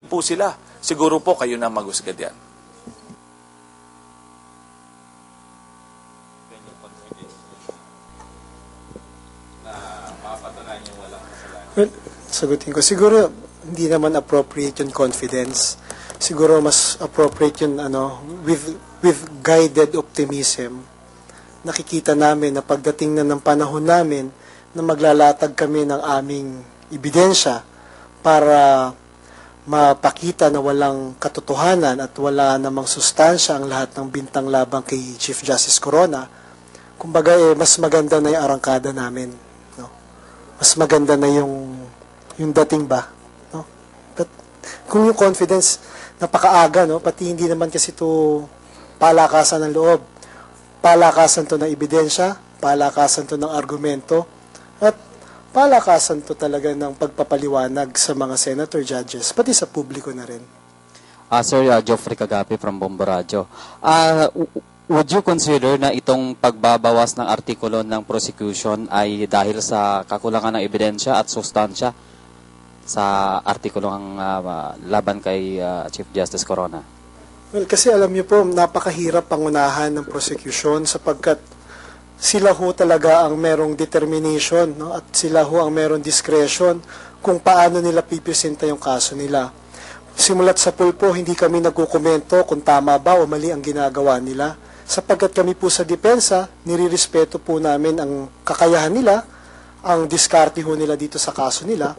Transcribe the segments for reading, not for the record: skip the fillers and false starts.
po sila. Siguro po kayo na maghusga diyan. Well, sagutin ko. Siguro, hindi naman appropriate yung confidence. Siguro, mas appropriate yun, with guided optimism. Nakikita namin na pagdating na ng panahon namin na maglalatag kami ng aming ebidensya para mapakita na walang katotohanan at wala namang sustansya ang lahat ng bintang labang kay Chief Justice Corona. Kumbaga, mas maganda na yung arangkada namin. No? Mas maganda na yung dating ba. No? But kung yung confidence, napakaaga, no? Pati hindi naman kasi ito palakasan ng loob. Palakasan to ng ebidensya, palakasan to ng argumento, at palakasan to talaga ng pagpapaliwanag sa mga senator, judges, pati sa publiko na rin. Sir, Geoffrey Cagapi from Bombo Radio. Would you consider na itong pagbabawas ng artikulo ng prosecution ay dahil sa kakulangan ng ebidensya at sustansya sa artikulo ng laban kay Chief Justice Corona? Well, kasi alam niyo po, napakahirap pangunahan ng prosecution sapagkat sila ho talaga ang merong determination, no? At sila ho ang merong discretion kung paano nila pipresenta yung kaso nila. Simulat sa pulpo, hindi kami nagkukomento kung tama ba o mali ang ginagawa nila. Sapagkat kami po sa depensa, nirirespeto po namin ang kakayahan nila, ang diskarte ho nila dito sa kaso nila.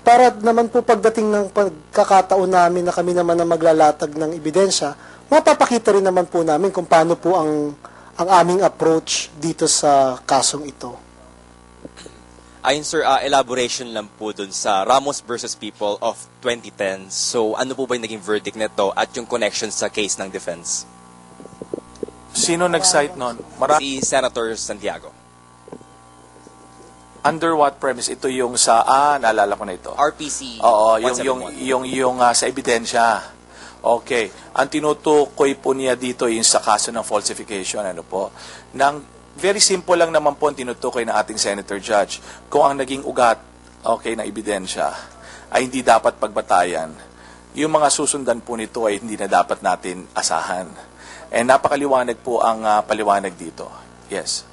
Para naman po pagdating ng pagkakataon namin na kami naman ang maglalatag ng ebidensya, mapapakita rin naman po namin kung paano po ang aming approach dito sa kasong ito. Ayun sir, elaboration lang po dun sa Ramos versus People of 2010. So ano po ba yung naging verdict nito at yung connection sa case ng defense? Sino nag-cite nun? Si Senator Santiago. Under what premise? Ito yung sa, naalala ko na ito. RPC. Oo, 171. yung sa ebidensya. Okay. Ang tinutukoy po niya dito yung sa kaso ng falsification, ano po. Very simple lang naman po ang tinutukoy ng ating Senator Judge. Kung ang naging ugat, okay, na ebidensya, ay hindi dapat pagbatayan, yung mga susundan po nito ay hindi na dapat natin asahan. And napakaliwanag po ang paliwanag dito. Yes.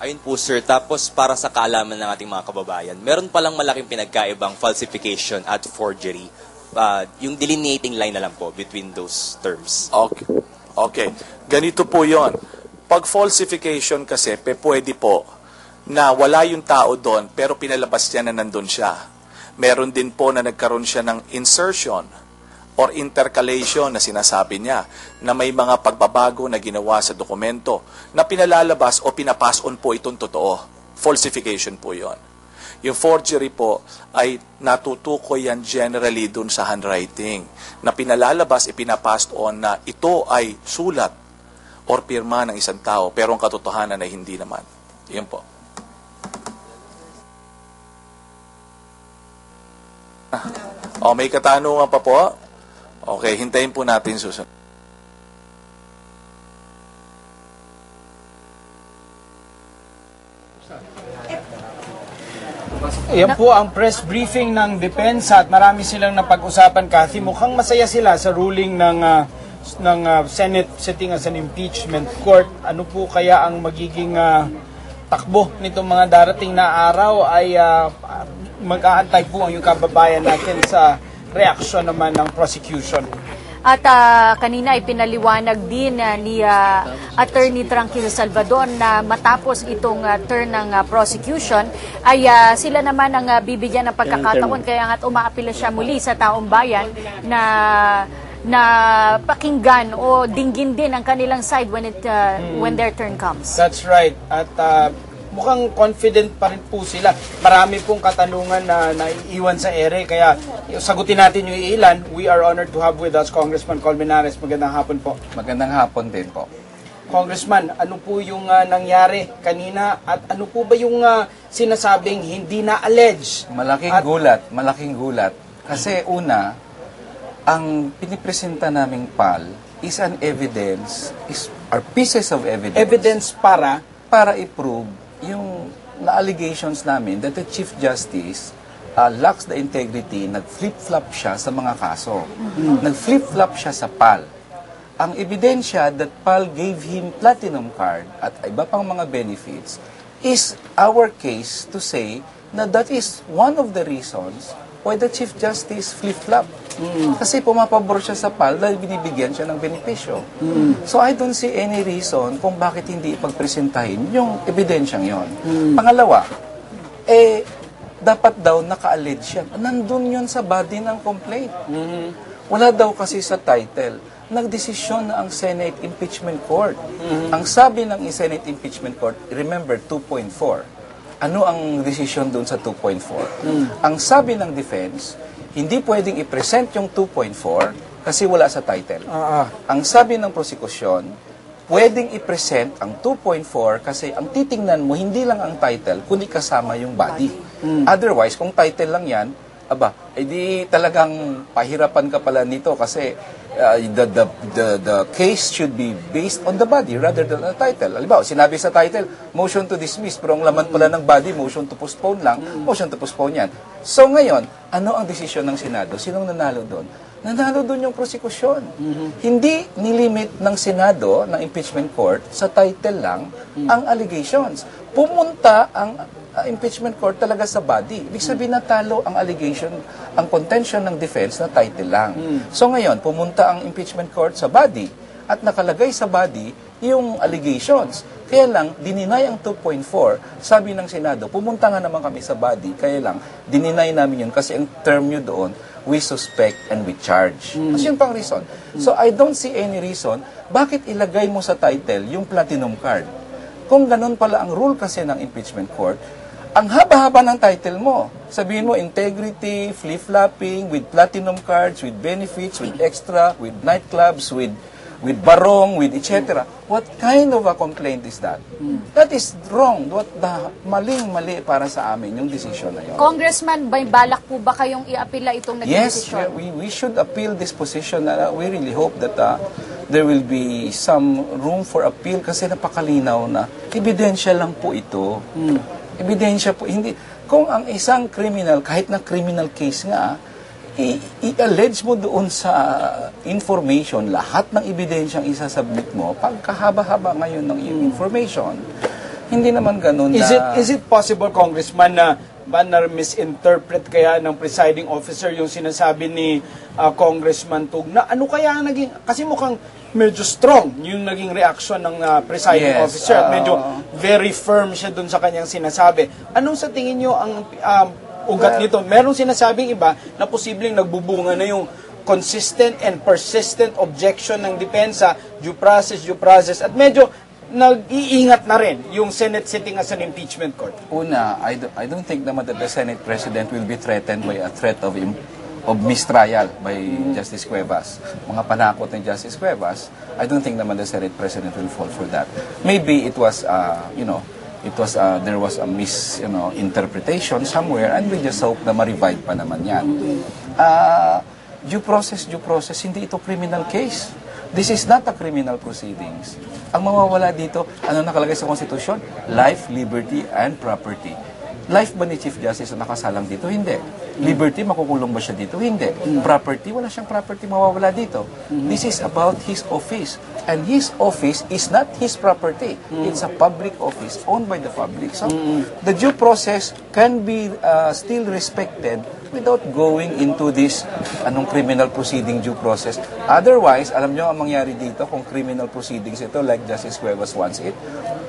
Ayun po sir, tapos para sa kaalaman ng ating mga kababayan, meron palang malaking pinagkaibang falsification at forgery. Yung delineating line na lang po between those terms. Okay. Ganito po yon. Pag falsification kasi, pwede po na wala yung tao doon, pero pinalabas niya na nandun siya. Meron din po na nagkaroon siya ng insertion or intercalation na sinasabi niya na may mga pagbabago na ginawa sa dokumento na pinalalabas o pinapass on po itong totoo. Falsification po yon. Yung forgery po ay natutukoy yan generally dun sa handwriting na pinalalabas, ipinapass on na ito ay sulat or pirma ng isang tao pero ang katotohanan ay hindi naman. Yun po. May katanungan pa po? Okay, hintayin po natin susunod. Yan po ang press briefing ng depensa at marami silang napag-usapan, Kathy. Mukhang masaya sila sa ruling ng Senate sitting as an impeachment court. Ano po kaya ang magiging takbo nitong mga darating na araw ay mag-aantay po ang yung kababayan natin sa reaksyon naman ng prosecution. At kanina ay pinaliwanag din ni Attorney Tranquilo Salvador na matapos itong turn ng prosecution ay sila naman ang bibigyan ng pagkakataon kaya nga't umaapila siya muli sa taong bayan na pakinggan o dinggin din ang kanilang side when their turn comes. That's right. At mukhang confident pa rin po sila. Marami pong katanungan na naiiwan sa ere, kaya sagutin natin yung ilan. We are honored to have with us Congressman Colmenares. Magandang hapon po. Magandang hapon din po. Congressman, ano po yung nangyari kanina at ano po ba yung sinasabing hindi na-allege? Malaking gulat. Kasi una, ang pinipresenta naming PAL is an evidence, are pieces of evidence. Evidence para i-prove yung na allegations namin that the Chief Justice lacks the integrity, nag-flip-flop siya sa mga kaso. Nag-flip-flop siya sa PAL. Ang ebidensya that PAL gave him platinum card at iba pang mga benefits is our case to say na that is one of the reasons why the Chief Justice flip-flop. Kasi pumapabor siya sa PAL dahil binibigyan siya ng benepisyo. So I don't see any reason kung bakit hindi ipagpresentahin yung ebidensyang yon. Pangalawa, dapat daw naka-allege siya. Nandun yun sa body ng complaint. Wala daw kasi sa title. Nagdesisyon na ang Senate Impeachment Court. Ang sabi ng Senate Impeachment Court, remember, 2.4. Ano ang desisyon doon sa 2.4? Ang sabi ng defense, hindi pwedeng i-present yung 2.4 kasi wala sa title. Ang sabi ng prosecution, pwedeng i-present ang 2.4 kasi ang titingnan mo, hindi lang ang title, kundi kasama yung body. Otherwise, kung title lang yan, edi talagang pahirapan ka pala nito kasi the case should be based on the body rather than the title. Halimbawa, sinabi sa title, motion to dismiss, pero ang laman pala ng body, motion to postpone lang, motion to postpone yan. So ngayon, ano ang desisyon ng Senado? Sinong nanalo doon? Nanalo doon yung prosecution. Hindi nilimit ng Senado, ng impeachment court, sa title lang ang allegations. Pumunta ang impeachment court talaga sa body. Ibig sabihin natalo ang allegation, ang contention ng defense na title lang. So ngayon, pumunta ang impeachment court sa body at nakalagay sa body yung allegations. Kaya lang, dininay ang 2.4. Sabi ng Senado, pumunta nga naman kami sa body, kaya lang, dininay namin yun kasi ang term nyo doon, we suspect and we charge. Kasi yun pang reason. So I don't see any reason bakit ilagay mo sa title yung platinum card. Kung ganun pala ang rule kasi ng impeachment court, ang haba-haba ng title mo. Sabihin mo, integrity, flip-flopping, with platinum cards, with benefits, with extra, with nightclubs, with barong, with etc. What kind of a complaint is that? That is wrong. Maling-mali para sa amin yung decision na yun. Congressman, may balak po ba kayong i-apila itong naging Yes, desisyon? we should appeal this position. We really hope that there will be some room for appeal kasi napakalinaw na ebidensya lang po ito. Ebidensya po, hindi, kung ang isang criminal, kahit na criminal case nga, i-allege mo doon sa information, lahat ng ebidensyang isasubmit mo, pagkahaba-haba ngayon ng iyong information, hindi naman ganun na... Is it possible, Congressman, na misinterpret kaya ng presiding officer yung sinasabi ni Congressman Tug na ano kaya ang naging, kasi mukhang medyo strong yung naging reaction ng presiding officer at medyo very firm siya dun sa kanyang sinasabi. Anong sa tingin nyo ang ugat nito? Merong sinasabing iba na posibleng nagbubunga na yung consistent and persistent objection ng depensa, due process, at medyo nag-iingat na rin yung Senate sitting as an impeachment court. Una, I don't think naman that the Senate President will be threatened by a threat of mistrial by Justice Cuevas. Mga panakot ni Justice Cuevas, I don't think naman the Senate President will fall for that. Maybe it was, there was a misinterpretation somewhere and we just hope na ma-revive pa naman yan. Due process, hindi ito criminal case. This is not a criminal proceedings. Ang mawawala dito, ano nakalagay sa Constitution? Life, liberty, and property. Life ba ni Chief Justice na nakasalang dito? Hindi. Liberty, makukulong ba siya dito? Hindi. Property, wala siyang property mawawala dito. This is about his office. And his office is not his property. It's a public office owned by the public. So, the due process can be still respected without going into this criminal proceeding due process. Otherwise, alam nyo ang mangyari dito kung criminal proceedings ito, like Justice Cuevas wants it,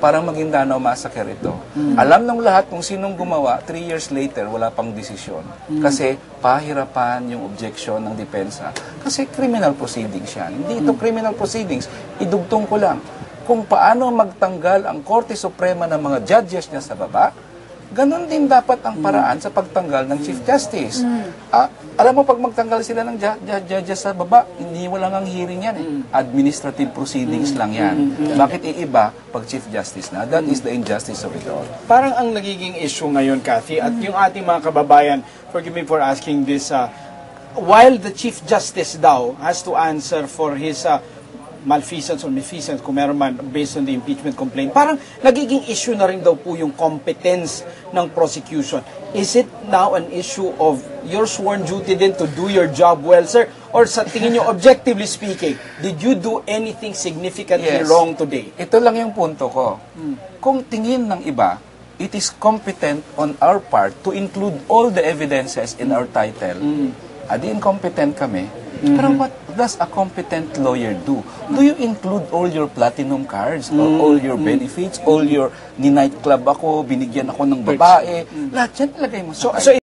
parang maging Danao Massacre ito. Alam ng lahat kung sinong gumawa, 3 years later, wala pang desisyon. Kasi pahirapan yung objection ng depensa. Kasi criminal proceedings yan. Hindi ito criminal proceedings. Idugtong ko lang kung paano magtanggal ang Korte Suprema ng mga judges niya sa baba, ganon din dapat ang paraan sa pagtanggal ng Chief Justice. Alam mo, pag magtanggal sila ng judges sa baba, hindi walang ang hearing yan. Administrative proceedings lang yan. Bakit iiba pag Chief Justice na? That is the injustice of it all. Parang ang nagiging issue ngayon, Cathy, at yung ating mga kababayan, forgive me for asking this, while the Chief Justice daw has to answer for his malfeasance or misfeasance, kung meron man, based on the impeachment complaint, parang nagiging issue na rin daw po yung competence ng prosecution. Is it now an issue of your sworn duty din to do your job well, sir? Or sa tingin nyo, objectively speaking, did you do anything significantly wrong today? Ito lang yung punto ko. Kung tingin ng iba, it is competent on our part to include all the evidences in our title. Adi incompetent kami. Pero what does a competent lawyer do? Do you include all your platinum cards, or all your benefits, all your ni-nightclub ako, binigyan ako ng babae, lahat yan ilagay mo sa title.